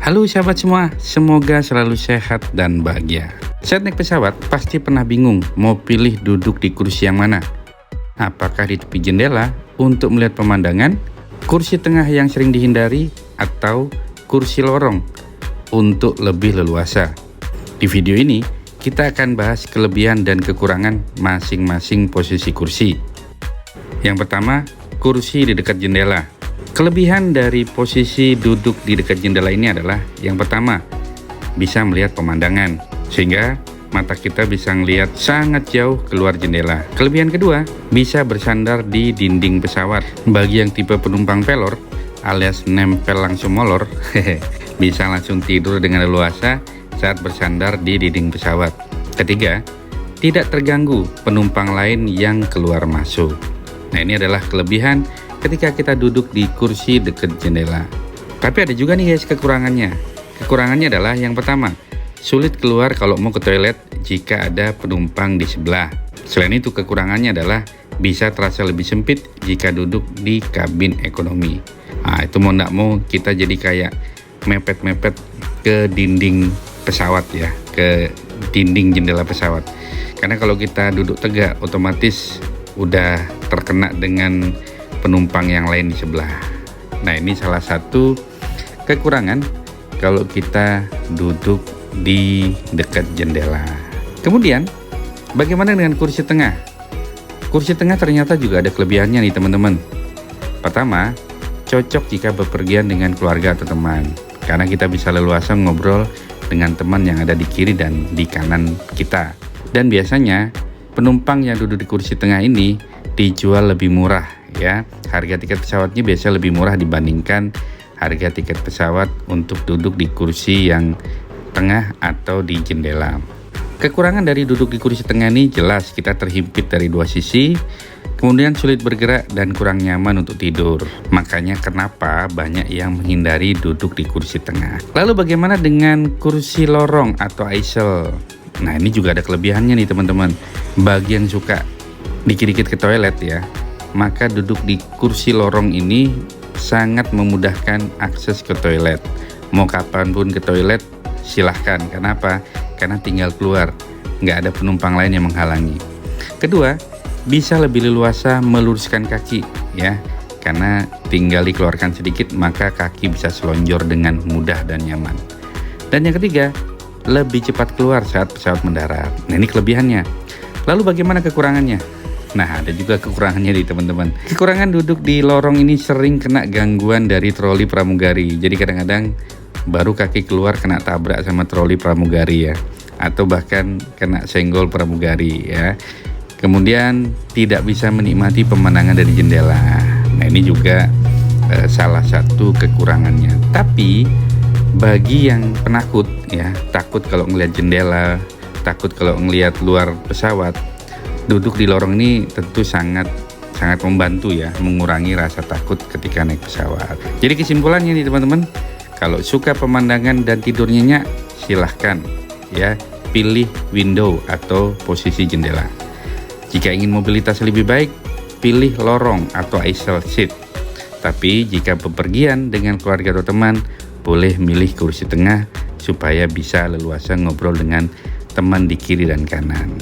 Halo sahabat semua, semoga selalu sehat dan bahagia. Saat naik pesawat, pasti pernah bingung mau pilih duduk di kursi yang mana. Apakah di tepi jendela untuk melihat pemandangan, kursi tengah yang sering dihindari, atau kursi lorong untuk lebih leluasa? Di video ini, kita akan bahas kelebihan dan kekurangan masing-masing posisi kursi. Yang pertama, kursi di dekat jendela. Kelebihan dari posisi duduk di dekat jendela ini adalah yang pertama, bisa melihat pemandangan sehingga mata kita bisa melihat sangat jauh keluar jendela. Kelebihan kedua, bisa bersandar di dinding pesawat. Bagi yang tipe penumpang pelor alias nempel langsung molor, bisa langsung tidur dengan leluasa saat bersandar di dinding pesawat. Ketiga, tidak terganggu penumpang lain yang keluar masuk. Nah, ini adalah kelebihan ketika kita duduk di kursi dekat jendela. Tapi ada juga nih guys kekurangannya. Kekurangannya adalah yang pertama, sulit keluar kalau mau ke toilet jika ada penumpang di sebelah. Selain itu kekurangannya adalah bisa terasa lebih sempit jika duduk di kabin ekonomi. Nah, itu mau nggak mau kita jadi kayak mepet-mepet ke dinding pesawat ya, ke dinding jendela pesawat. Karena kalau kita duduk tegak otomatis udah terkena dengan penumpang yang lain di sebelah. Nah, ini salah satu kekurangan kalau kita duduk di dekat jendela. Kemudian, bagaimana dengan kursi tengah? Kursi tengah ternyata juga ada kelebihannya nih teman-teman. Pertama, cocok jika bepergian dengan keluarga atau teman, karena kita bisa leluasa ngobrol dengan teman yang ada di kiri dan di kanan kita. Dan biasanya, penumpang yang duduk di kursi tengah ini dijual lebih murah ya. Harga tiket pesawatnya biasanya lebih murah dibandingkan harga tiket pesawat untuk duduk di kursi yang tengah atau di jendela. Kekurangan dari duduk di kursi tengah ini jelas kita terhimpit dari dua sisi, kemudian sulit bergerak dan kurang nyaman untuk tidur. Makanya kenapa banyak yang menghindari duduk di kursi tengah. Lalu bagaimana dengan kursi lorong atau aisle? Nah, ini juga ada kelebihannya nih teman-teman. Bagi yang suka dikit-dikit ke toilet ya, maka duduk di kursi lorong ini sangat memudahkan akses ke toilet. Mau kapanpun ke toilet silahkan. Kenapa? Karena tinggal keluar, nggak ada penumpang lain yang menghalangi. Kedua, bisa lebih leluasa meluruskan kaki ya, karena tinggal dikeluarkan sedikit maka kaki bisa selonjor dengan mudah dan nyaman. Dan yang ketiga, lebih cepat keluar saat pesawat mendarat. Nah, ini kelebihannya. Lalu bagaimana kekurangannya? Nah, ada juga kekurangannya nih teman-teman. Kekurangan duduk di lorong ini sering kena gangguan dari troli pramugari. Jadi kadang-kadang baru kaki keluar kena tabrak sama troli pramugari ya, atau bahkan kena senggol pramugari ya. Kemudian tidak bisa menikmati pemandangan dari jendela. Nah, ini juga salah satu kekurangannya. Tapi bagi yang penakut ya, takut kalau ngelihat jendela, takut kalau ngelihat luar pesawat, duduk di lorong ini tentu sangat membantu ya, mengurangi rasa takut ketika naik pesawat. Jadi kesimpulannya nih teman-teman, kalau suka pemandangan dan tidur nyenyak, silahkan ya pilih window atau posisi jendela. Jika ingin mobilitas lebih baik, pilih lorong atau aisle seat. Tapi jika bepergian dengan keluarga atau teman, boleh milih kursi tengah supaya bisa leluasa ngobrol dengan teman di kiri dan kanan.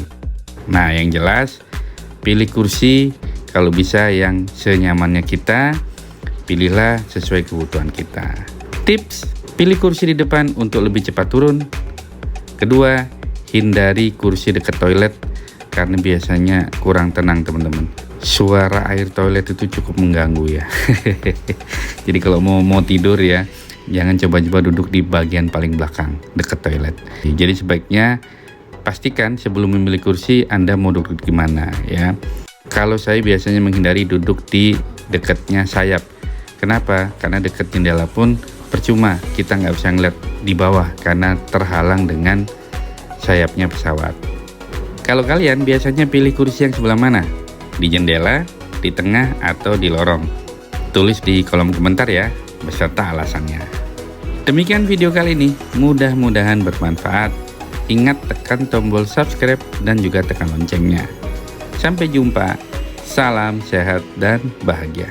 Nah, yang jelas pilih kursi kalau bisa yang senyamannya kita, pilihlah sesuai kebutuhan kita. Tips, pilih kursi di depan untuk lebih cepat turun. Kedua, hindari kursi dekat toilet karena biasanya kurang tenang teman-teman. Suara air toilet itu cukup mengganggu ya. Jadi kalau mau tidur ya, jangan coba-coba duduk di bagian paling belakang dekat toilet. Jadi sebaiknya pastikan sebelum memilih kursi Anda mau duduk di mana ya. Kalau saya biasanya menghindari duduk di dekatnya sayap. Kenapa? Karena dekat jendela pun percuma, kita nggak bisa ngeliat di bawah karena terhalang dengan sayapnya pesawat. Kalau kalian biasanya pilih kursi yang sebelah mana? Di jendela, di tengah, atau di lorong? Tulis di kolom komentar ya, beserta alasannya. Demikian video kali ini, mudah-mudahan bermanfaat. Ingat tekan tombol subscribe dan juga tekan loncengnya. Sampai jumpa, salam sehat dan bahagia.